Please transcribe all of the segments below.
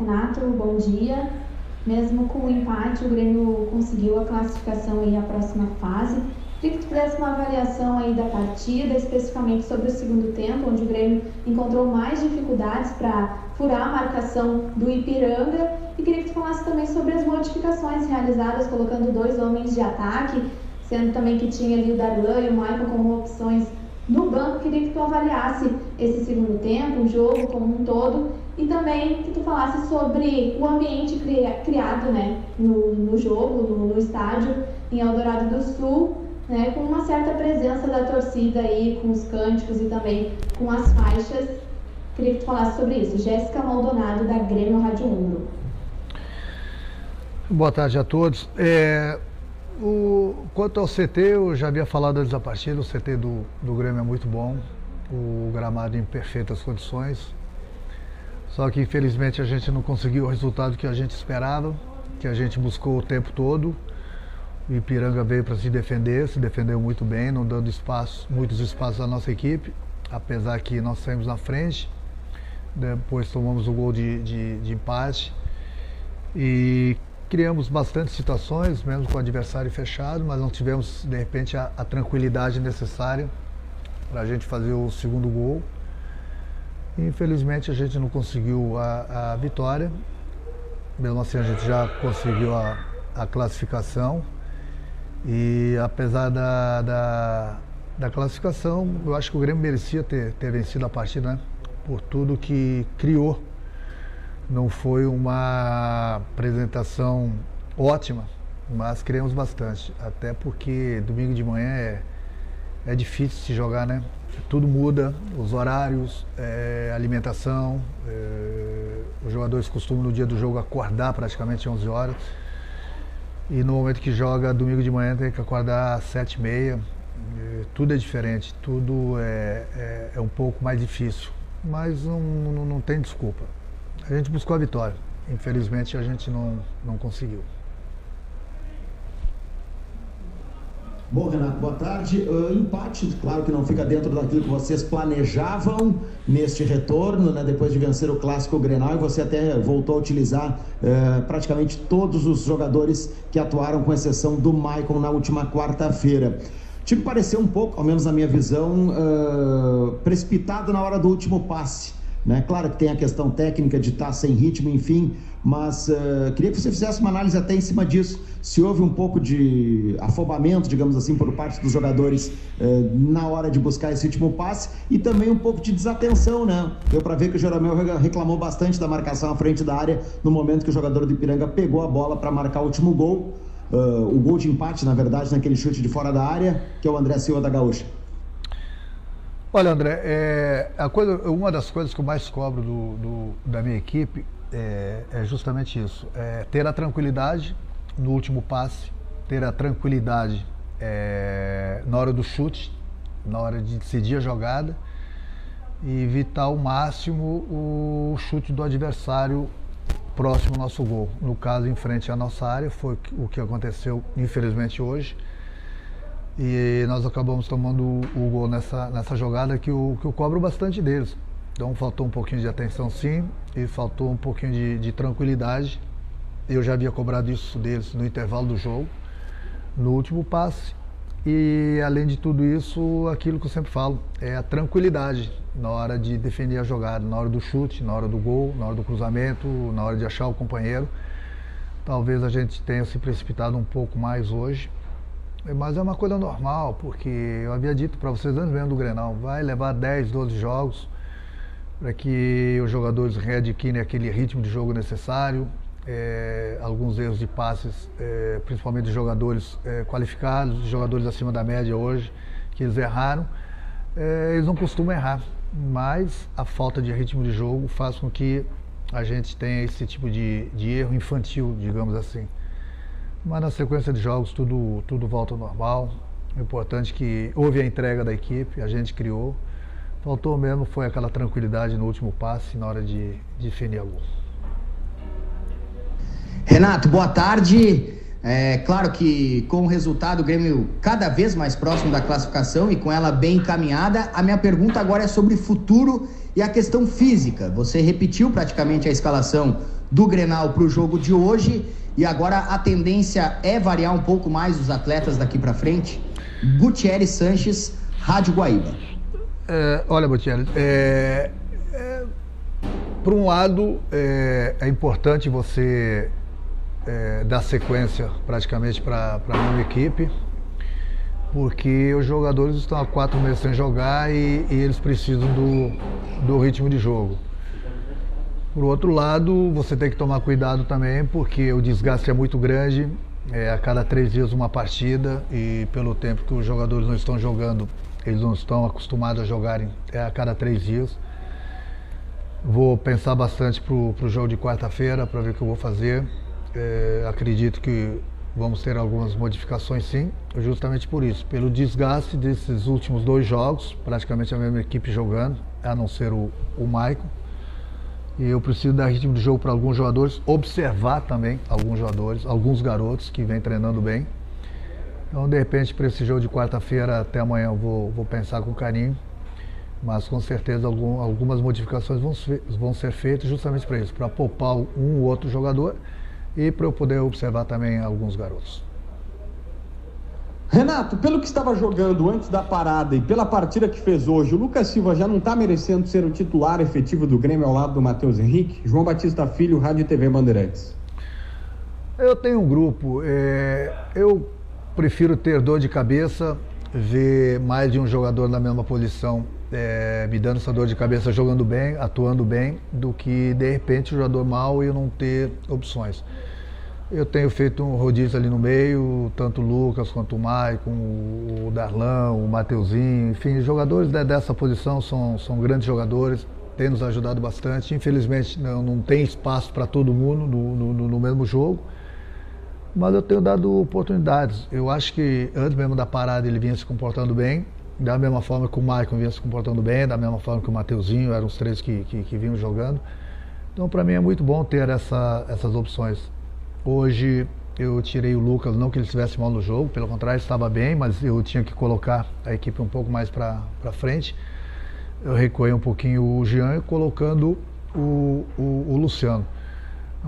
Renato, bom dia. Mesmo com o empate, o Grêmio conseguiu a classificação aí à próxima fase. Queria que tu fizesse uma avaliação aí da partida, especificamente sobre o segundo tempo, onde o Grêmio encontrou mais dificuldades para furar a marcação do Ipiranga. E queria que tu falasse também sobre as modificações realizadas, colocando 2 homens de ataque, sendo também que tinha ali o Darlan e o Maicon como opções no banco. Queria que tu avaliasse esse segundo tempo, o jogo como um todo, e também que tu falasse sobre o ambiente criado, né, no jogo, no estádio em Eldorado do Sul, né, com uma certa presença da torcida aí, com os cânticos e também com as faixas. Queria que tu falasse sobre isso. Jéssica Maldonado, da Grêmio Rádio Umbro. Boa tarde a todos. Quanto ao CT, eu já havia falado antes da partida, o CT do Grêmio é muito bom, o gramado em perfeitas condições, só que infelizmente a gente não conseguiu o resultado que a gente esperava, que a gente buscou o tempo todo. O Ipiranga veio para se defendeu muito bem, não dando muitos espaços à nossa equipe, apesar que nós saímos na frente, depois tomamos o gol de empate e criamos bastante situações, mesmo com o adversário fechado, mas não tivemos, de repente, a tranquilidade necessária para a gente fazer o segundo gol. Infelizmente, a gente não conseguiu a vitória. Mesmo assim, a gente já conseguiu a classificação. E apesar da classificação, eu acho que o Grêmio merecia ter vencido a partida, né? Por tudo que criou. Não foi uma apresentação ótima, mas criamos bastante. Até porque domingo de manhã é difícil se jogar, né? Tudo muda, os horários, alimentação. Os jogadores costumam no dia do jogo acordar praticamente 11 horas. E no momento que joga domingo de manhã tem que acordar às 7h30. Tudo é diferente, tudo é um pouco mais difícil. Mas não tem desculpa. A gente buscou a vitória, infelizmente a gente não conseguiu. Bom, Renato, boa tarde. Empate, claro que não fica dentro daquilo que vocês planejavam neste retorno, né? Depois de vencer o Clássico Grenal, e você até voltou a utilizar praticamente todos os jogadores que atuaram, com exceção do Maicon na última quarta-feira. O time pareceu um pouco, ao menos na minha visão, precipitado na hora do último passe. Né? Claro que tem a questão técnica de estar sem ritmo, enfim, mas queria que você fizesse uma análise até em cima disso, se houve um pouco de afobamento, digamos assim, por parte dos jogadores na hora de buscar esse último passe, e também um pouco de desatenção, né? Deu para ver que o Jeromel reclamou bastante da marcação à frente da área no momento que o jogador do Ipiranga pegou a bola para marcar o último gol, o gol de empate, na verdade, naquele chute de fora da área, que é o André Silva da Gaúcha. Olha, André, uma das coisas que eu mais cobro da minha equipe é justamente isso, ter a tranquilidade no último passe, ter a tranquilidade na hora do chute, na hora de decidir a jogada, e evitar ao máximo o chute do adversário próximo ao nosso gol. No caso, em frente à nossa área, foi o que aconteceu, infelizmente, hoje. E nós acabamos tomando o gol nessa jogada que eu cobro bastante deles. Então faltou um pouquinho de atenção, sim, e faltou um pouquinho de tranquilidade. Eu já havia cobrado isso deles no intervalo do jogo, no último passe. E além de tudo isso, aquilo que eu sempre falo, é a tranquilidade na hora de defender a jogada, na hora do chute, na hora do gol, na hora do cruzamento, na hora de achar o companheiro. Talvez a gente tenha se precipitado um pouco mais hoje. Mas é uma coisa normal, porque eu havia dito para vocês antes mesmo do Grenal, vai levar 10, 12 jogos para que os jogadores readquirem aquele ritmo de jogo necessário, alguns erros de passes, principalmente de jogadores qualificados, jogadores acima da média hoje, que eles erraram, eles não costumam errar, mas a falta de ritmo de jogo faz com que a gente tenha esse tipo de erro infantil, digamos assim. Mas na sequência de jogos tudo volta ao normal. O importante é que houve a entrega da equipe, a gente criou. Faltou mesmo foi aquela tranquilidade no último passe, na hora de definir a gol. Renato, boa tarde. Claro que com o resultado o Grêmio cada vez mais próximo da classificação e com ela bem encaminhada, a minha pergunta agora é sobre futuro e a questão física. Você repetiu praticamente a escalação do Grenal para o jogo de hoje. E agora a tendência é variar um pouco mais os atletas daqui para frente. Gutierrez Sanches, Rádio Guaíba. Olha, Gutierrez, por um lado, é importante você dar sequência praticamente para a minha equipe, porque os jogadores estão há 4 meses sem jogar e eles precisam do ritmo de jogo. Por outro lado, você tem que tomar cuidado também, porque o desgaste é muito grande, a cada 3 dias uma partida, e pelo tempo que os jogadores não estão jogando, eles não estão acostumados a jogarem a cada 3 dias. Vou pensar bastante para o jogo de quarta-feira, para ver o que eu vou fazer. Acredito que vamos ter algumas modificações, sim, justamente por isso, pelo desgaste desses últimos 2 jogos, praticamente a mesma equipe jogando, a não ser o Maicon. E eu preciso dar ritmo de jogo para alguns jogadores, observar também alguns jogadores, alguns garotos que vêm treinando bem. Então, de repente, para esse jogo de quarta-feira até amanhã eu vou pensar com carinho, mas com certeza algumas modificações vão ser feitas justamente para isso, para poupar um ou outro jogador e para eu poder observar também alguns garotos. Renato, pelo que estava jogando antes da parada e pela partida que fez hoje, o Lucas Silva já não está merecendo ser o titular efetivo do Grêmio ao lado do Matheus Henrique? João Batista Filho, Rádio e TV Bandeirantes. Eu tenho um grupo, eu prefiro ter dor de cabeça, ver mais de um jogador na mesma posição me dando essa dor de cabeça, jogando bem, atuando bem, do que de repente o jogador mal e eu não ter opções. Eu tenho feito um rodízio ali no meio, tanto o Lucas quanto o Maicon, o Darlan, o Mateuzinho, enfim, os jogadores dessa posição são grandes jogadores, têm nos ajudado bastante. Infelizmente não tem espaço para todo mundo no mesmo jogo, mas eu tenho dado oportunidades. Eu acho que antes mesmo da parada ele vinha se comportando bem, da mesma forma que o Maicon vinha se comportando bem, da mesma forma que o Mateuzinho, eram os 3 que vinham jogando. Então para mim é muito bom ter essas opções. Hoje eu tirei o Lucas, não que ele estivesse mal no jogo, pelo contrário, estava bem, mas eu tinha que colocar a equipe um pouco mais para frente. Eu recuei um pouquinho o Jean, colocando o Luciano.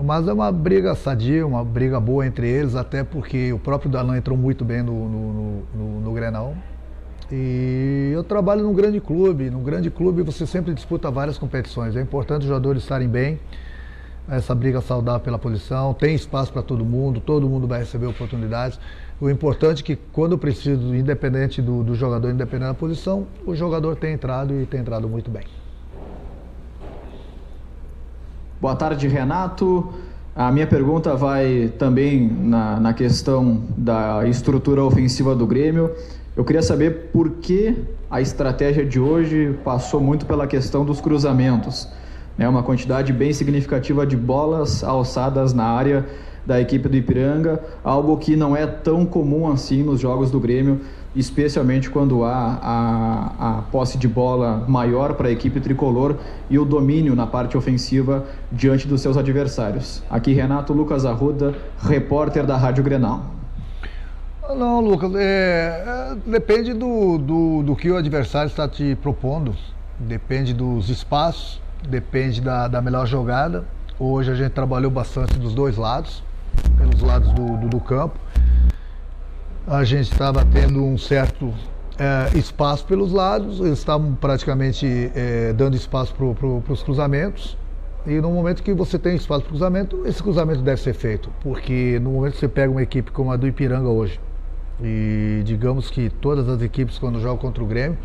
Mas é uma briga sadia, uma briga boa entre eles, até porque o próprio Darlan entrou muito bem no Grenal. E eu trabalho num grande clube. No grande clube você sempre disputa várias competições. É importante os jogadores estarem bem. Essa briga saudável pela posição, tem espaço para todo mundo vai receber oportunidades. O importante é que quando preciso, independente do jogador, independente da posição, o jogador tem entrado e tem entrado muito bem. Boa tarde, Renato. A minha pergunta vai também na questão da estrutura ofensiva do Grêmio. Eu queria saber por que a estratégia de hoje passou muito pela questão dos cruzamentos. Uma quantidade bem significativa de bolas alçadas na área da equipe do Ipiranga, algo que não é tão comum assim nos jogos do Grêmio, especialmente quando há a posse de bola maior para a equipe tricolor e o domínio na parte ofensiva diante dos seus adversários. Aqui Renato Lucas Arruda, repórter da Rádio Grenal. Não, Lucas, depende do que o adversário está te propondo, depende dos espaços, depende da melhor jogada. Hoje a gente trabalhou bastante dos 2 lados, pelos lados do campo. A gente estava tendo um certo espaço pelos lados, eles estavam praticamente dando espaço para os cruzamentos. E no momento que você tem espaço para o cruzamento, esse cruzamento deve ser feito. Porque no momento que você pega uma equipe como a do Ipiranga hoje, e digamos que todas as equipes quando jogam contra o Grêmio,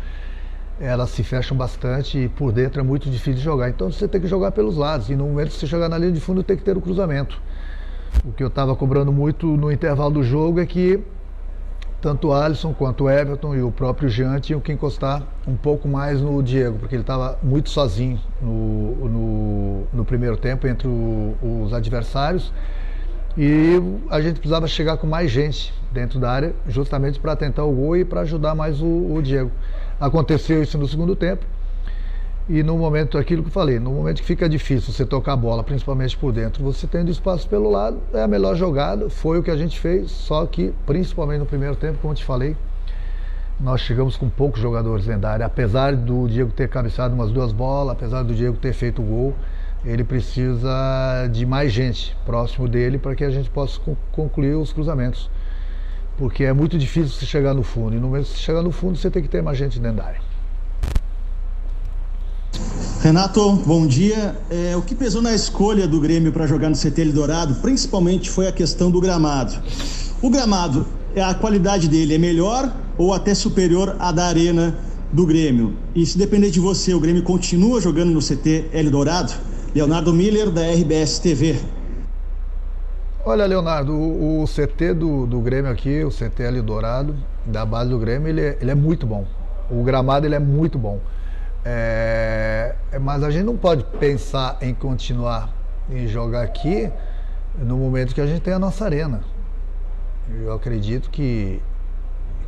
elas se fecham bastante e por dentro é muito difícil de jogar. Então você tem que jogar pelos lados e no momento que você chegar na linha de fundo tem que ter o cruzamento. O que eu estava cobrando muito no intervalo do jogo é que tanto o Alisson quanto o Everton e o próprio Jean tinham que encostar um pouco mais no Diego, porque ele estava muito sozinho no primeiro tempo entre os adversários e a gente precisava chegar com mais gente dentro da área justamente para tentar o gol e para ajudar mais o Diego. Aconteceu isso no segundo tempo e no momento, aquilo que eu falei, no momento que fica difícil você tocar a bola, principalmente por dentro, você tendo espaço pelo lado, é a melhor jogada, foi o que a gente fez, só que principalmente no primeiro tempo, como eu te falei, nós chegamos com poucos jogadores dentro da área, apesar do Diego ter cabeceado umas 2 bolas, apesar do Diego ter feito o gol, ele precisa de mais gente próximo dele para que a gente possa concluir os cruzamentos. Porque é muito difícil você chegar no fundo, e no momento que você chegar no fundo, você tem que ter mais gente dentro da área. Renato, bom dia. O que pesou na escolha do Grêmio para jogar no CT Eldorado, principalmente, foi a questão do gramado. O gramado, a qualidade dele é melhor ou até superior à da Arena do Grêmio? E se depender de você, o Grêmio continua jogando no CT Eldorado? Leonardo Miller, da RBS TV. Olha, Leonardo, o CT do Grêmio aqui, o CT Eldorado, da base do Grêmio, ele é muito bom. O gramado ele é muito bom. Mas a gente não pode pensar em continuar em jogar aqui no momento que a gente tem a nossa arena. Eu acredito que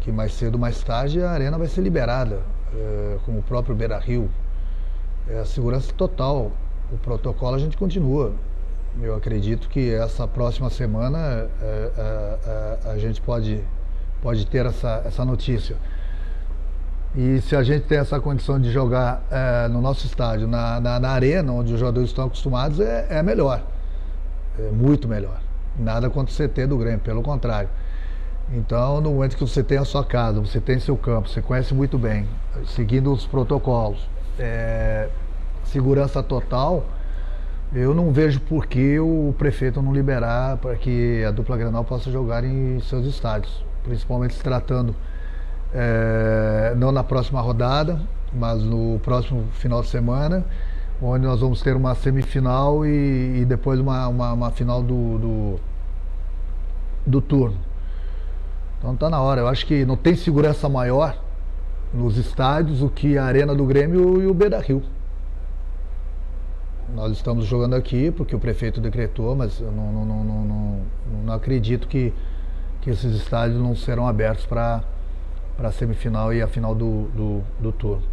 mais cedo ou mais tarde a arena vai ser liberada, como o próprio Beira-Rio. A segurança total, o protocolo a gente continua. Eu acredito que essa próxima semana a gente pode ter essa notícia. E se a gente tem essa condição de jogar no nosso estádio, na arena, onde os jogadores estão acostumados, é melhor. É muito melhor. Nada contra o CT do Grêmio, pelo contrário. Então, no momento que você tem a sua casa, você tem seu campo, você conhece muito bem, seguindo os protocolos, segurança total, eu não vejo por que o prefeito não liberar para que a dupla Grenal possa jogar em seus estádios. Principalmente se tratando, não na próxima rodada, mas no próximo final de semana, onde nós vamos ter uma semifinal e depois uma final do turno. Então tá na hora. Eu acho que não tem segurança maior nos estádios do que a Arena do Grêmio e o Beira-Rio. Nós estamos jogando aqui porque o prefeito decretou, mas eu não acredito que esses estádios não serão abertos para a semifinal e a final do turno.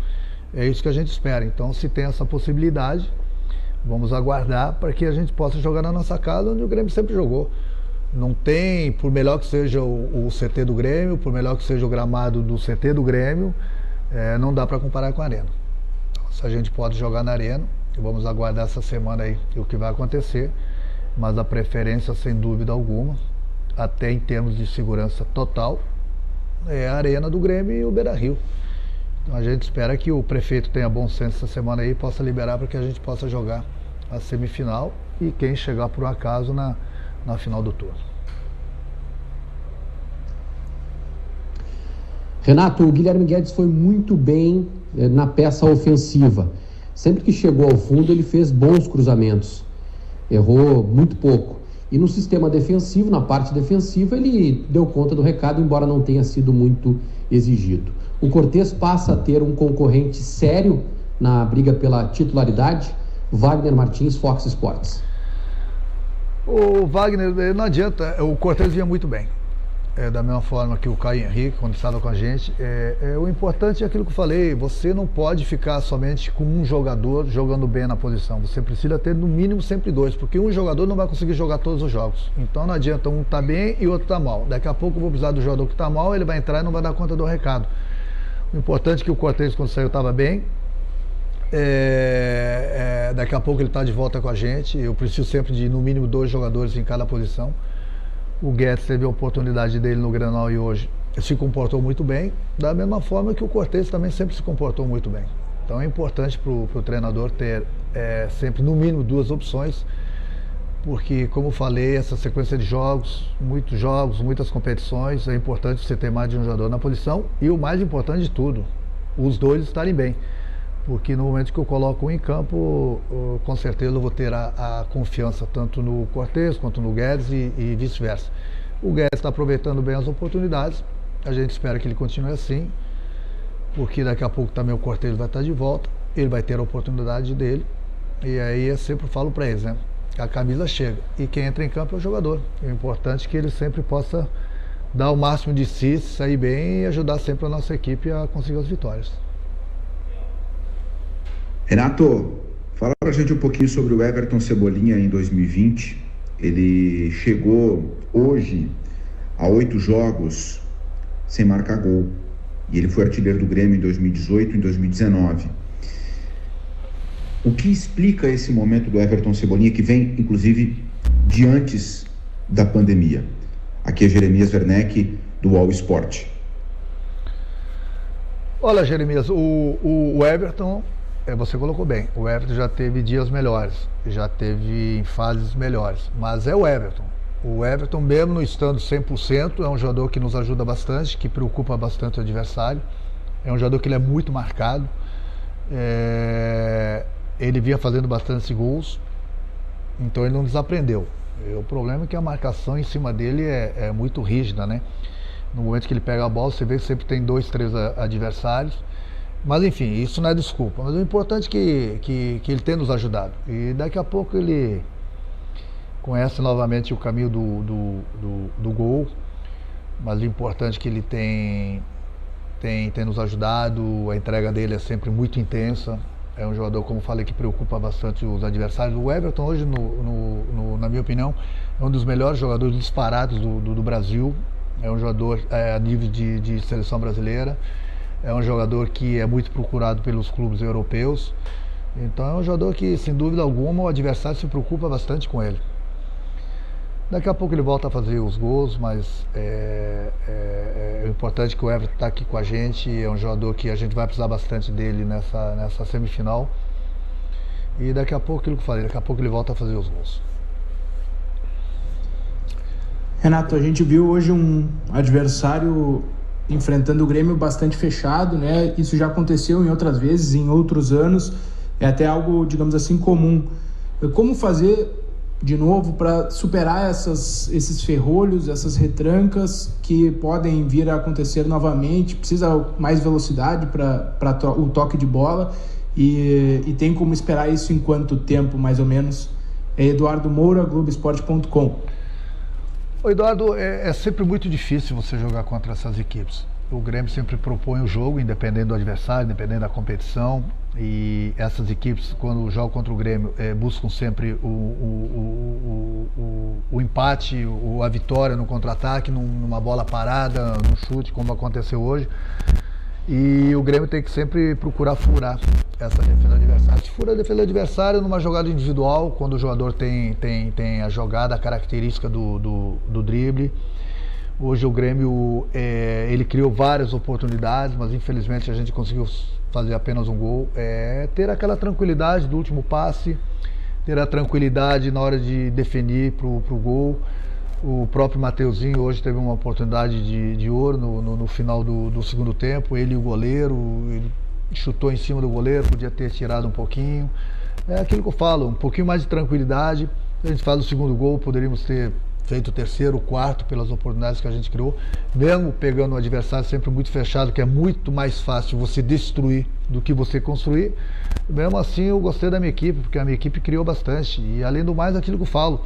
É isso que a gente espera. Então, se tem essa possibilidade, vamos aguardar para que a gente possa jogar na nossa casa, onde o Grêmio sempre jogou. Não tem, por melhor que seja o CT do Grêmio, por melhor que seja o gramado do CT do Grêmio, não dá para comparar com a Arena. Então, se a gente pode jogar na Arena, vamos aguardar essa semana aí o que vai acontecer, mas a preferência, sem dúvida alguma, até em termos de segurança total, é a Arena do Grêmio e o Beira-Rio. Então a gente espera que o prefeito tenha bom senso essa semana aí e possa liberar para que a gente possa jogar a semifinal e quem chegar por um acaso na final do turno. Renato, o Guilherme Guedes foi muito bem na peça ofensiva. Sempre que chegou ao fundo, ele fez bons cruzamentos. Errou muito pouco. E no sistema defensivo, na parte defensiva, ele deu conta do recado, embora não tenha sido muito exigido. O Cortez passa a ter um concorrente sério na briga pela titularidade. Wagner Martins, Fox Sports. O Wagner, não adianta, o Cortez vinha muito bem. Da mesma forma que o Caio Henrique, quando estava com a gente. O importante é aquilo que eu falei, você não pode ficar somente com um jogador jogando bem na posição. Você precisa ter no mínimo sempre dois, porque um jogador não vai conseguir jogar todos os jogos. Então não adianta um tá bem e outro tá mal. Daqui a pouco eu vou precisar do jogador que tá mal, ele vai entrar e não vai dar conta do recado. O importante é que o Cortez, quando saiu, estava bem. Daqui a pouco ele está de volta com a gente. Eu preciso sempre de no mínimo 2 jogadores em cada posição. O Guedes teve a oportunidade dele no Grenal e hoje se comportou muito bem, da mesma forma que o Cortez também sempre se comportou muito bem. Então é importante para o treinador ter sempre no mínimo 2 opções, porque, como eu falei, essa sequência de jogos, muitas competições, é importante você ter mais de um jogador na posição e o mais importante de tudo, os dois estarem bem. Porque no momento que eu coloco um em campo, com certeza eu vou ter a confiança tanto no Cortez quanto no Guedes e vice-versa. O Guedes está aproveitando bem as oportunidades, a gente espera que ele continue assim, porque daqui a pouco também o Cortez vai estar de volta, ele vai ter a oportunidade dele, e aí eu sempre falo para eles, né? A camisa chega, e quem entra em campo é o jogador. O importante é que ele sempre possa dar o máximo de si, sair bem e ajudar sempre a nossa equipe a conseguir as vitórias. Renato, fala pra gente um pouquinho sobre o Everton Cebolinha em 2020. Ele chegou hoje a 8 jogos sem marcar gol. E ele foi artilheiro do Grêmio em 2018 e em 2019. O que explica esse momento do Everton Cebolinha, que vem, inclusive, de antes da pandemia? Aqui é Jeremias Werneck, do All Sport. Olha, Jeremias, o Everton, você colocou bem, o Everton já teve dias melhores, já teve fases melhores, mas é o Everton. O Everton, mesmo não estando 100%, é um jogador que nos ajuda bastante, que preocupa bastante o adversário. É um jogador que ele é muito marcado. Ele vinha fazendo bastante gols, então ele não desaprendeu. O problema é que a marcação em cima dele é muito rígida, né? No momento que ele pega a bola, você vê que sempre tem 2, 3 adversários. Mas enfim, isso não é desculpa. Mas o importante é que ele tenha nos ajudado. E daqui a pouco ele conhece novamente o caminho do gol. Mas o importante é que ele tem nos ajudado. A entrega dele é sempre muito intensa. É um jogador, como falei, que preocupa bastante os adversários. O Everton hoje, na minha opinião, é um dos melhores jogadores disparados do Brasil. É um jogador a nível de seleção brasileira. É um jogador que é muito procurado pelos clubes europeus. Então é um jogador que, sem dúvida alguma, o adversário se preocupa bastante com ele. Daqui a pouco ele volta a fazer os gols, mas é importante que o Everton está aqui com a gente. É um jogador que a gente vai precisar bastante dele nessa semifinal. E daqui a pouco, aquilo que eu falei, daqui a pouco ele volta a fazer os gols. Renato, a gente viu hoje um adversário enfrentando o Grêmio bastante fechado, né? Isso já aconteceu em outras vezes, em outros anos. É até algo, digamos assim, comum. Como fazer de novo para superar esses ferrolhos, essas retrancas que podem vir a acontecer novamente? Precisa mais velocidade para o toque de bola e tem como esperar isso em quanto tempo, mais ou menos? É Eduardo Moura, Globoesporte.com. Eduardo, é sempre muito difícil você jogar contra essas equipes. O Grêmio sempre propõe o jogo, independente do adversário, independente da competição. E essas equipes, quando jogam contra o Grêmio, buscam sempre o empate, a vitória no contra-ataque, numa bola parada, no chute, como aconteceu hoje. E o Grêmio tem que sempre procurar furar essa defesa do adversário. Se fura a defesa do adversário numa jogada individual, quando o jogador tem a jogada, a característica do drible. Hoje o Grêmio ele criou várias oportunidades, mas infelizmente a gente conseguiu fazer apenas um gol. Ter aquela tranquilidade do último passe, ter a tranquilidade na hora de definir pro gol. O próprio Mateuzinho hoje teve uma oportunidade de ouro no final do segundo tempo. Ele e o goleiro, ele chutou em cima do goleiro, podia ter tirado um pouquinho. É aquilo que eu falo, um pouquinho mais de tranquilidade. A gente faz o segundo gol, poderíamos ter feito o terceiro, o quarto, pelas oportunidades que a gente criou. Mesmo pegando um adversário sempre muito fechado, que é muito mais fácil você destruir do que você construir. Mesmo assim, eu gostei da minha equipe, porque a minha equipe criou bastante. E além do mais, aquilo que eu falo,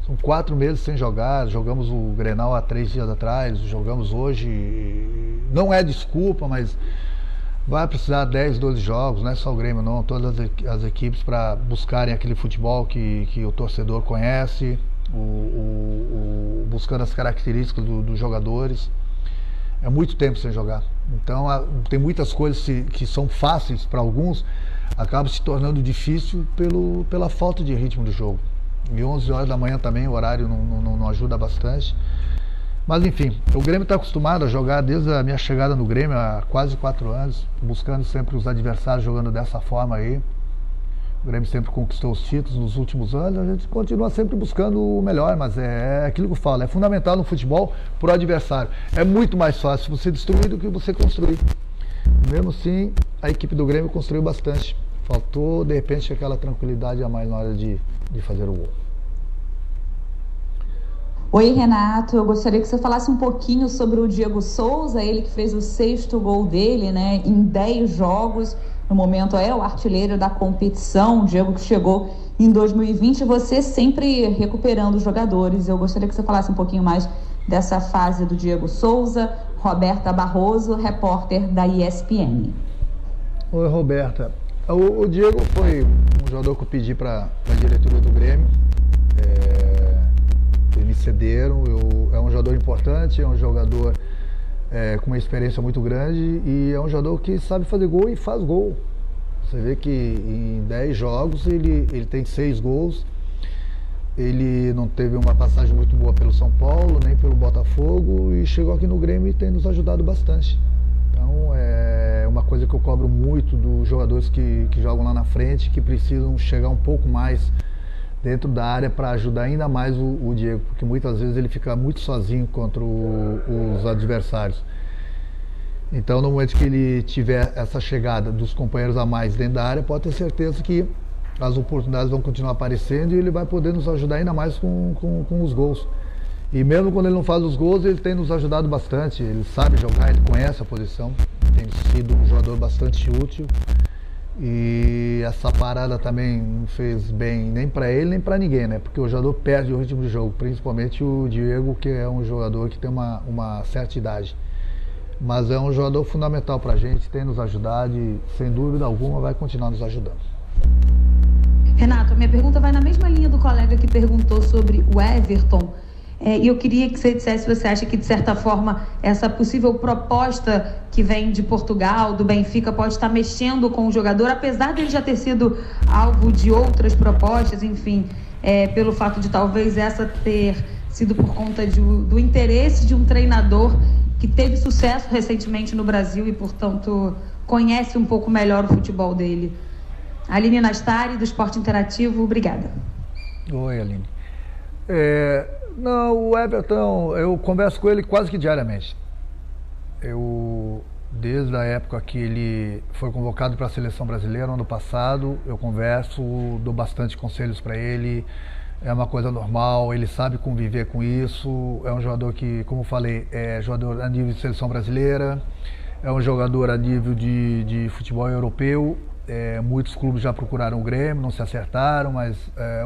são 4 meses sem jogar, jogamos o Grenal há 3 dias atrás, jogamos hoje, não é desculpa, mas vai precisar 10, 12 jogos, não é só o Grêmio não, todas as equipes para buscarem aquele futebol que o torcedor conhece, buscando as características dos jogadores. É muito tempo sem jogar, então tem muitas coisas que são fáceis para alguns, acabam se tornando difícil pela falta de ritmo do jogo. E 11 horas da manhã também, o horário não ajuda bastante. Mas enfim, o Grêmio está acostumado a jogar desde a minha chegada no Grêmio há quase 4 anos, buscando sempre os adversários jogando dessa forma aí. O Grêmio sempre conquistou os títulos nos últimos anos, a gente continua sempre buscando o melhor, mas é aquilo que eu falo, é fundamental no futebol para o adversário. É muito mais fácil você destruir do que você construir. Mesmo assim, a equipe do Grêmio construiu bastante. Faltou, de repente, aquela tranquilidade a mais na hora de fazer o gol. Oi, Renato, eu gostaria que você falasse um pouquinho sobre o Diego Souza, ele que fez o 6º gol dele, né, em 10 jogos, no momento é o artilheiro da competição, o Diego que chegou em 2020, você sempre recuperando os jogadores. Eu gostaria que você falasse um pouquinho mais dessa fase do Diego Souza. Roberta Barroso, repórter da ESPN. Oi, Roberta. O Diego foi um jogador que eu pedi para a diretoria do Grêmio. Eles me cederam. É um jogador importante, é um jogador com uma experiência muito grande e é um jogador que sabe fazer gol e faz gol. Você vê que em 10 jogos ele tem 6 gols. Ele não teve uma passagem muito boa pelo São Paulo, nem pelo Botafogo, e chegou aqui no Grêmio e tem nos ajudado bastante. Então é uma coisa que eu cobro muito dos jogadores que jogam lá na frente, que precisam chegar um pouco mais dentro da área para ajudar ainda mais o Diego, porque muitas vezes ele fica muito sozinho contra os adversários. Então no momento que ele tiver essa chegada dos companheiros a mais dentro da área, pode ter certeza que as oportunidades vão continuar aparecendo e ele vai poder nos ajudar ainda mais com os gols. E mesmo quando ele não faz os gols, ele tem nos ajudado bastante. Ele sabe jogar, ele conhece a posição, tem sido um jogador bastante útil. E essa parada também não fez bem nem para ele nem para ninguém, né? Porque o jogador perde o ritmo de jogo, principalmente o Diego, que é um jogador que tem uma certa idade. Mas é um jogador fundamental para a gente, tem nos ajudado e, sem dúvida alguma, vai continuar nos ajudando. Renato, a minha pergunta vai na mesma linha do colega que perguntou sobre o Everton. E eu queria que você dissesse se você acha que, de certa forma, essa possível proposta que vem de Portugal, do Benfica, pode estar mexendo com o jogador, apesar dele já ter sido alvo de outras propostas, enfim, pelo fato de talvez essa ter sido por conta do interesse de um treinador que teve sucesso recentemente no Brasil e, portanto, conhece um pouco melhor o futebol dele. Aline Nastari, do Esporte Interativo, obrigada. Oi, Aline. Não, o Everton, eu converso com ele quase que diariamente. Desde a época que ele foi convocado para a Seleção Brasileira, no ano passado, eu converso, dou bastante conselhos para ele. É uma coisa normal, ele sabe conviver com isso. É um jogador que, como eu falei, é jogador a nível de Seleção Brasileira, é um jogador a nível de futebol europeu. Muitos clubes já procuraram o Grêmio, não se acertaram, mas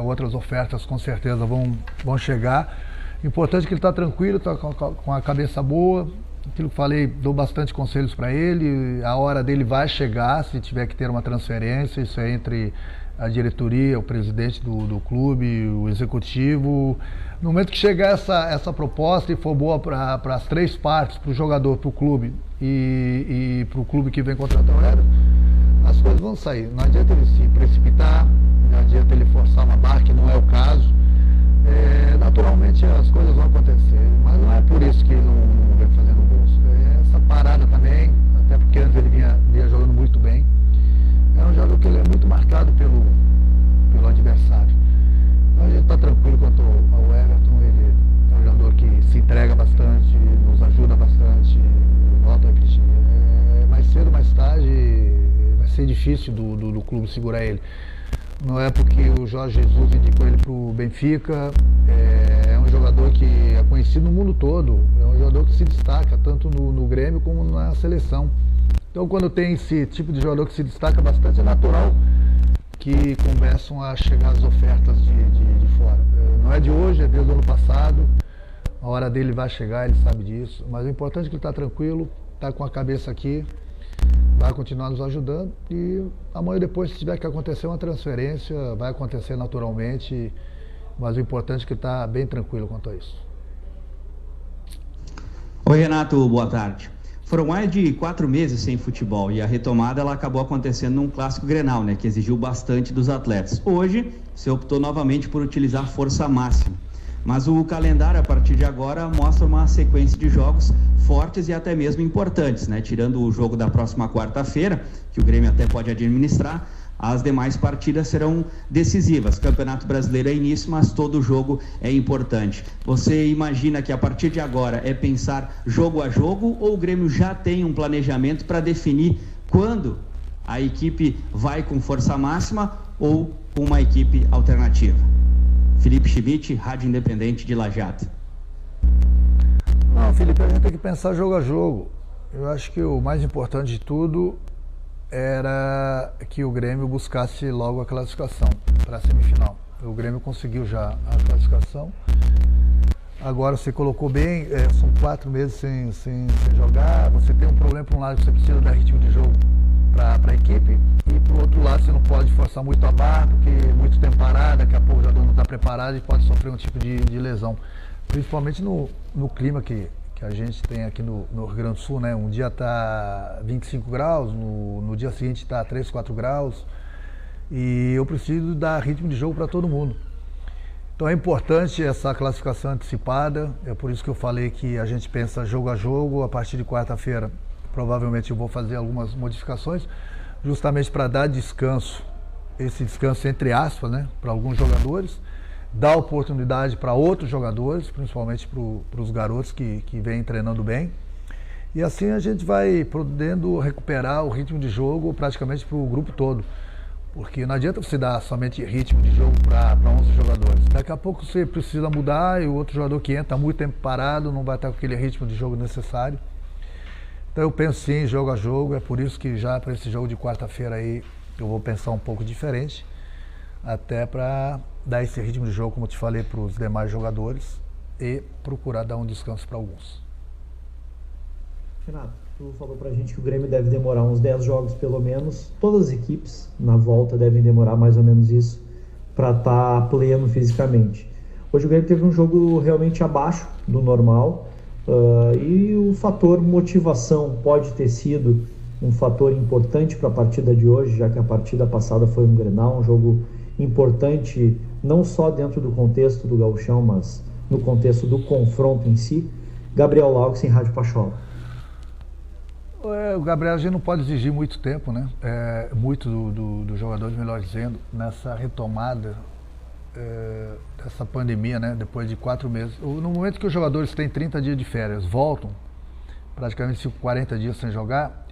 outras ofertas com certeza vão chegar. Importante que ele está tranquilo, está com a cabeça boa. Aquilo que falei, dou bastante conselhos para ele. A hora dele vai chegar, se tiver que ter uma transferência, isso é entre a diretoria, o presidente do clube, o executivo. No momento que chegar essa proposta e for boa para as três partes, para o jogador, para o clube e para o clube que vem contratar o Everton, as coisas vão sair. Não adianta ele se precipitar, não adianta ele forçar uma barra, que não é o caso. Naturalmente as coisas vão acontecer, mas não é por isso que ele não vem fazendo gols. Essa parada também, até porque antes ele vinha jogando muito bem. É um jogador que ele é muito marcado pelo adversário. Então a gente está tranquilo quanto ao Everton. Ele é um jogador que se entrega bastante, nos ajuda bastante. Volto a repetir, mais cedo ou mais tarde vai ser difícil do clube segurar ele. Não é porque o Jorge Jesus indicou ele para o Benfica, é um jogador que é conhecido no mundo todo, é um jogador que se destaca tanto no Grêmio como na seleção. Então quando tem esse tipo de jogador que se destaca bastante, é natural que começam a chegar as ofertas de fora. Não é de hoje, é desde o ano passado, a hora dele vai chegar, ele sabe disso, mas o importante é que ele está tranquilo, está com a cabeça aqui, vai continuar nos ajudando e amanhã ou depois, se tiver que acontecer uma transferência, vai acontecer naturalmente, mas o importante é que ele está bem tranquilo quanto a isso. Oi, Renato, boa tarde. Foram mais de 4 meses sem futebol e a retomada ela acabou acontecendo num clássico Grenal, né, que exigiu bastante dos atletas. Hoje, você optou novamente por utilizar força máxima. Mas o calendário, a partir de agora, mostra uma sequência de jogos fortes e até mesmo importantes, né? Tirando o jogo da próxima quarta-feira, que o Grêmio até pode administrar, as demais partidas serão decisivas. Campeonato Brasileiro é início, mas todo jogo é importante. Você imagina que a partir de agora é pensar jogo a jogo ou o Grêmio já tem um planejamento para definir quando a equipe vai com força máxima ou com uma equipe alternativa? Felipe Schmidt, Rádio Independente de Lajeado. Não, Felipe, a gente tem que pensar jogo a jogo. Eu acho que o mais importante de tudo era que o Grêmio buscasse logo a classificação para a semifinal. O Grêmio conseguiu já a classificação. Agora você colocou bem, são 4 meses sem jogar. Você tem um problema para um lado que você precisa dar ritmo de jogo para a equipe, e para o outro lado você não pode forçar muito a barra, porque muito tempo parado, daqui a pouco o jogador não está preparado e pode sofrer um tipo de lesão, principalmente no clima que a gente tem aqui no Rio Grande do Sul, né? Um dia está 25 graus, no dia seguinte está 3, 4 graus. E eu preciso dar ritmo de jogo para todo mundo. Então é importante essa classificação antecipada, é por isso que eu falei que a gente pensa jogo a jogo. A partir de quarta-feira, provavelmente eu vou fazer algumas modificações, justamente para dar descanso, esse descanso entre aspas, né, para alguns jogadores, dar oportunidade para outros jogadores, principalmente para os garotos que vêm treinando bem. E assim a gente vai podendo recuperar o ritmo de jogo praticamente para o grupo todo. Porque não adianta você dar somente ritmo de jogo para 11 jogadores. Daqui a pouco você precisa mudar e o outro jogador que entra está muito tempo parado, não vai estar com aquele ritmo de jogo necessário. Então eu penso sim, jogo a jogo, é por isso que já para esse jogo de quarta-feira aí eu vou pensar um pouco diferente, até para dar esse ritmo de jogo, como eu te falei, para os demais jogadores e procurar dar um descanso para alguns. Renato, tu falou pra gente que o Grêmio deve demorar uns 10 jogos pelo menos. Todas as equipes na volta devem demorar mais ou menos isso para estar pleno fisicamente. Hoje o Grêmio teve um jogo realmente abaixo do normal e o fator motivação pode ter sido um fator importante para a partida de hoje, já que a partida passada foi um Grenal, um jogo importante não só dentro do contexto do Gauchão, mas no contexto do confronto em si. Gabriel Laux em Rádio Pachola. O Gabriel, a gente não pode exigir muito tempo, né? Muito dos jogadores, melhor dizendo, nessa retomada dessa pandemia, né? Depois de 4 meses. No momento que os jogadores têm 30 dias de férias, voltam praticamente 40 dias sem jogar,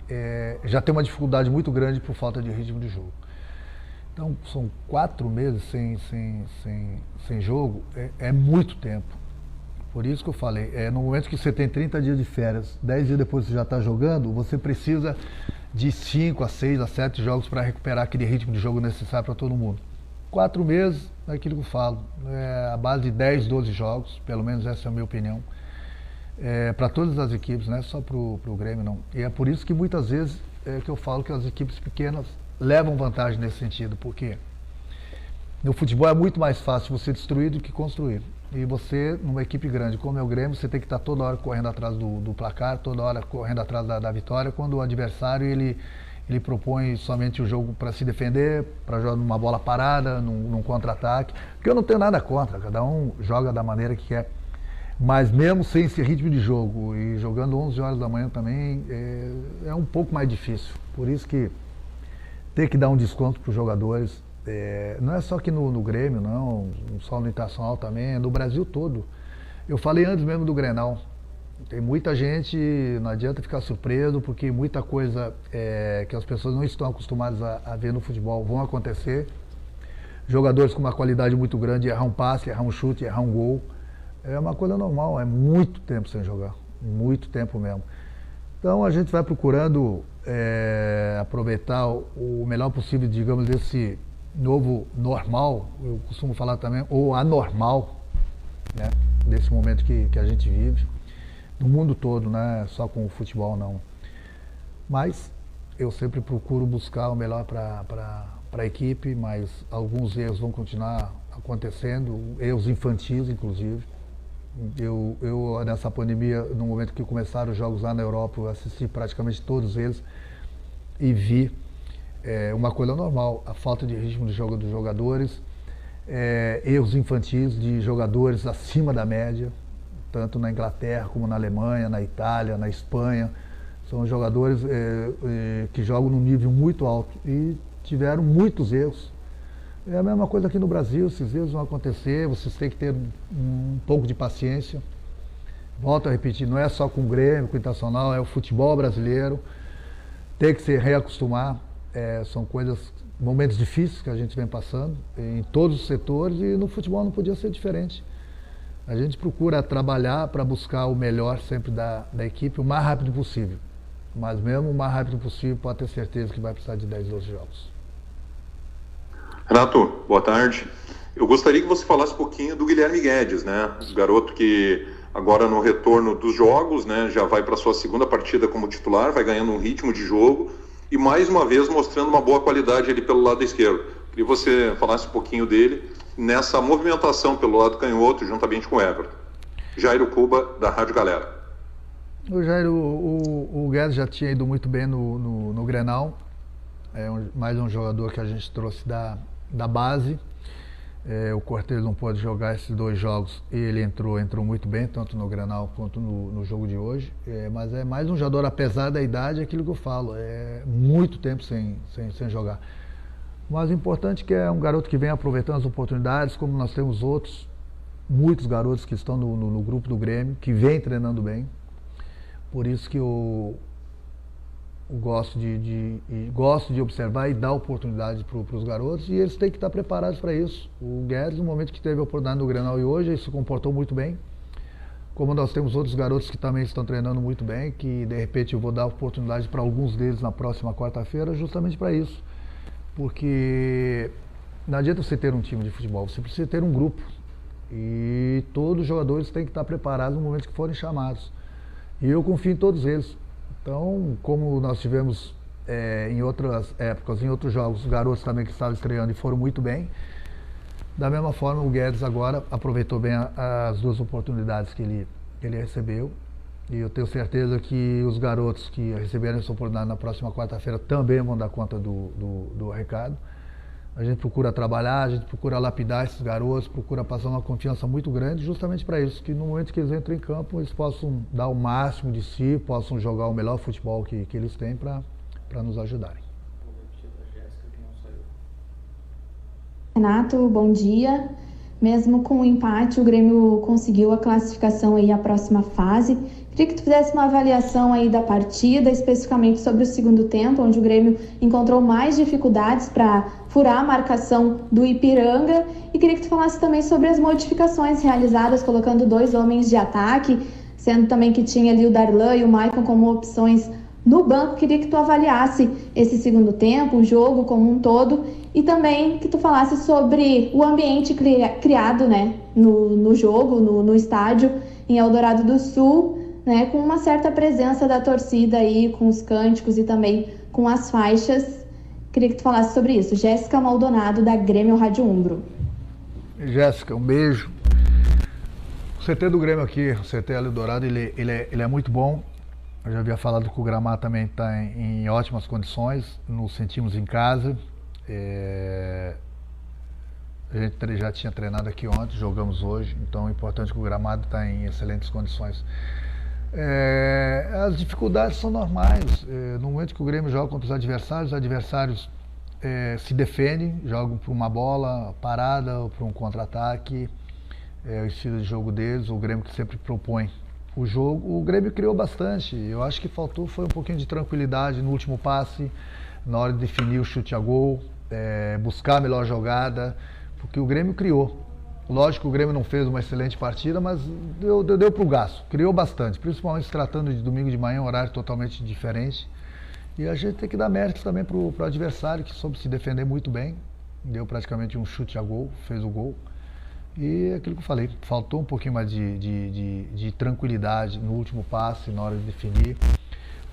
já tem uma dificuldade muito grande por falta de ritmo de jogo. Então, são 4 meses sem jogo, é muito tempo. Por isso que eu falei, no momento que você tem 30 dias de férias, 10 dias depois você já está jogando, você precisa de 5 a 6 a 7 jogos para recuperar aquele ritmo de jogo necessário para todo mundo. 4 meses, é aquilo que eu falo, a base de 10, 12 jogos, pelo menos essa é a minha opinião, para todas as equipes, não é só para o Grêmio não. E é por isso que muitas vezes que eu falo que as equipes pequenas levam vantagem nesse sentido, porque no futebol é muito mais fácil você destruir do que construir. E você, numa equipe grande como é o Grêmio, você tem que estar toda hora correndo atrás do placar, toda hora correndo atrás da vitória, quando o adversário ele propõe somente o jogo para se defender, para jogar numa bola parada, num contra-ataque, porque eu não tenho nada contra, cada um joga da maneira que quer. Mas mesmo sem esse ritmo de jogo e jogando 11 horas da manhã também, é um pouco mais difícil. Por isso que tem que dar um desconto para os jogadores. Não é só aqui no Grêmio, não, só no Internacional também, é no Brasil todo. Eu falei antes mesmo do Grenal. Tem muita gente, não adianta ficar surpreso, porque muita coisa que as pessoas não estão acostumadas a ver no futebol vão acontecer. Jogadores com uma qualidade muito grande, errar um passe, errar um chute, errar um gol. É uma coisa normal, é muito tempo sem jogar, muito tempo mesmo. Então a gente vai procurando aproveitar o melhor possível, digamos, desse novo normal, eu costumo falar também, ou anormal, né, desse momento que a gente vive, no mundo todo, né, só com o futebol não. Mas eu sempre procuro buscar o melhor para a equipe, mas alguns erros vão continuar acontecendo, erros infantis, inclusive. Eu nessa pandemia, no momento que começaram os jogos lá na Europa, eu assisti praticamente todos eles e vi uma coisa normal, a falta de ritmo de jogo dos jogadores, erros infantis de jogadores acima da média, tanto na Inglaterra como na Alemanha, na Itália, na Espanha. São jogadores que jogam num nível muito alto e tiveram muitos erros. É a mesma coisa aqui no Brasil, esses erros vão acontecer, vocês têm que ter um pouco de paciência. Volto a repetir, não é só com o Grêmio, com o Internacional, é o futebol brasileiro. Tem que se reacostumar. São coisas, momentos difíceis que a gente vem passando em todos os setores e no futebol não podia ser diferente. A gente procura trabalhar para buscar o melhor sempre da equipe o mais rápido possível. Mas mesmo o mais rápido possível, pode ter certeza que vai precisar de 10, 12 jogos. Renato, boa tarde. Eu gostaria que você falasse um pouquinho do Guilherme Guedes, né? O garoto que agora no retorno dos jogos, né, já vai para a sua segunda partida como titular, vai ganhando um ritmo de jogo e mais uma vez mostrando uma boa qualidade ali pelo lado esquerdo. Queria que você falasse um pouquinho dele nessa movimentação pelo lado canhoto, juntamente com o Everton. Jairo Cuba, da Rádio Galera. O Jair, o Guedes já tinha ido muito bem no Grenal. Mais um jogador que a gente trouxe da base. O Cortez não pôde jogar esses 2 jogos e ele entrou muito bem, tanto no Grenal quanto no jogo de hoje. Mas é mais um jogador, apesar da idade, é aquilo que eu falo, é muito tempo sem jogar. O mais importante é que é um garoto que vem aproveitando as oportunidades, como nós temos muitos garotos que estão no grupo do Grêmio, que vem treinando bem. Por isso que eu gosto de observar e dar oportunidade para os garotos, e eles têm que estar preparados para isso. O Guedes, no momento que teve a oportunidade no Grenal e hoje, ele se comportou muito bem. Como nós temos outros garotos que também estão treinando muito bem, que de repente eu vou dar oportunidade para alguns deles na próxima quarta-feira, justamente para isso. Porque não adianta você ter um time de futebol, você precisa ter um grupo. E todos os jogadores têm que estar preparados no momento que forem chamados. E eu confio em todos eles. Então, como nós tivemos em outras épocas, em outros jogos, os garotos também que estavam estreando e foram muito bem, da mesma forma o Guedes agora aproveitou bem as 2 oportunidades que ele recebeu. E eu tenho certeza que os garotos que receberem essa oportunidade na próxima quarta-feira também vão dar conta do recado. A gente procura trabalhar, a gente procura lapidar esses garotos, procura passar uma confiança muito grande justamente para isso, que no momento que eles entram em campo, eles possam dar o máximo de si, possam jogar o melhor futebol que eles têm para nos ajudarem. Renato, bom dia. Mesmo com o empate, o Grêmio conseguiu a classificação aí à próxima fase. Queria que tu fizesse uma avaliação aí da partida, especificamente sobre o segundo tempo, onde o Grêmio encontrou mais dificuldades para furar a marcação do Ipiranga. E queria que tu falasse também sobre as modificações realizadas, colocando 2 homens de ataque, sendo também que tinha ali o Darlan e o Maicon como opções no banco. Queria que tu avaliasse esse segundo tempo, o jogo como um todo, e também que tu falasse sobre o ambiente criado, né, no jogo, no estádio em Eldorado do Sul, né, com uma certa presença da torcida aí, com os cânticos e também com as faixas. Queria que tu falasse sobre isso. Jéssica Maldonado, da Grêmio Rádio Umbro. Jéssica, um beijo. O CT do Grêmio aqui, o CT Eldorado, ele é muito bom. Eu já havia falado que o gramado também está em ótimas condições, nos sentimos em casa. A gente já tinha treinado aqui ontem, jogamos hoje, então é importante que o gramado está em excelentes condições. As dificuldades são normais. No momento que o Grêmio joga contra os adversários se defendem, jogam por uma bola parada ou por um contra-ataque. O estilo de jogo deles, o Grêmio que sempre propõe o jogo. O Grêmio criou bastante. Eu acho que faltou foi um pouquinho de tranquilidade no último passe, na hora de definir o chute a gol, buscar a melhor jogada, porque o Grêmio criou. Lógico que o Grêmio não fez uma excelente partida, mas deu pro gasto, criou bastante, principalmente se tratando de domingo de manhã, um horário totalmente diferente. E a gente tem que dar méritos também pro adversário, que soube se defender muito bem, deu praticamente um chute a gol, fez o gol. E aquilo que eu falei, faltou um pouquinho mais de tranquilidade no último passe, na hora de definir.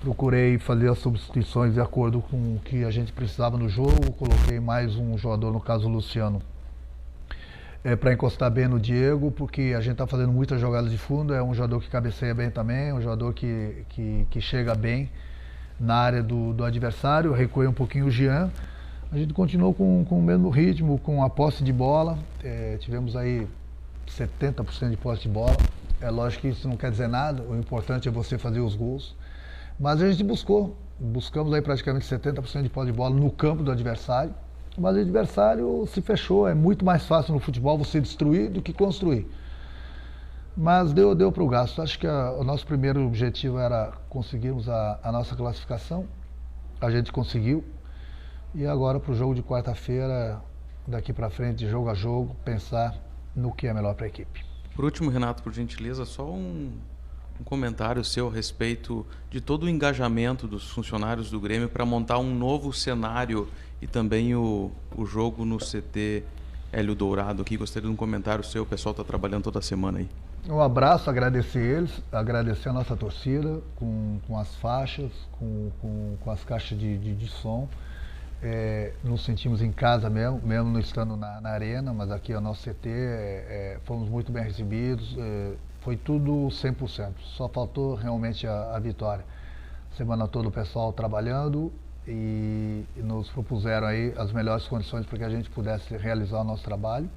Procurei fazer as substituições de acordo com o que a gente precisava no jogo, coloquei mais um jogador, no caso o Luciano, para encostar bem no Diego, porque a gente está fazendo muitas jogadas de fundo, é um jogador que cabeceia bem também, um jogador que chega bem na área do adversário. Eu recuei um pouquinho o Jean. A gente continuou com o mesmo ritmo, com a posse de bola, tivemos aí 70% de posse de bola. É lógico que isso não quer dizer nada, o importante é você fazer os gols. Mas a gente buscamos aí praticamente 70% de posse de bola no campo do adversário, mas o adversário se fechou. É muito mais fácil no futebol você destruir do que construir. Mas deu para o gasto. Acho que o nosso primeiro objetivo era conseguirmos a nossa classificação, a gente conseguiu. E agora para o jogo de quarta-feira, daqui para frente, jogo a jogo, pensar no que é melhor para a equipe. Por último, Renato, por gentileza, só um comentário seu a respeito de todo o engajamento dos funcionários do Grêmio para montar um novo cenário e também o jogo no CT Hélio Dourado aqui. Gostaria de um comentário seu, o pessoal está trabalhando toda semana aí. Um abraço, agradecer eles, agradecer a nossa torcida com as faixas, com as caixas de som. Nos sentimos em casa mesmo não estando na arena, mas aqui é o nosso CT, fomos muito bem recebidos, Foi tudo 100%, só faltou realmente a vitória. Semana toda o pessoal trabalhando e nos propuseram aí as melhores condições para que a gente pudesse realizar o nosso trabalho.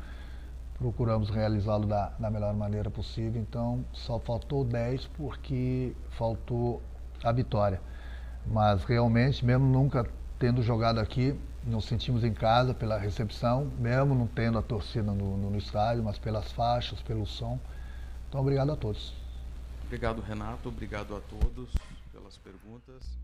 Procuramos realizá-lo da melhor maneira possível, então só faltou 10 porque faltou a vitória. Mas realmente, mesmo nunca tendo jogado aqui, nos sentimos em casa pela recepção, mesmo não tendo a torcida no estádio, mas pelas faixas, pelo som. Então, obrigado a todos. Obrigado, Renato. Obrigado a todos pelas perguntas.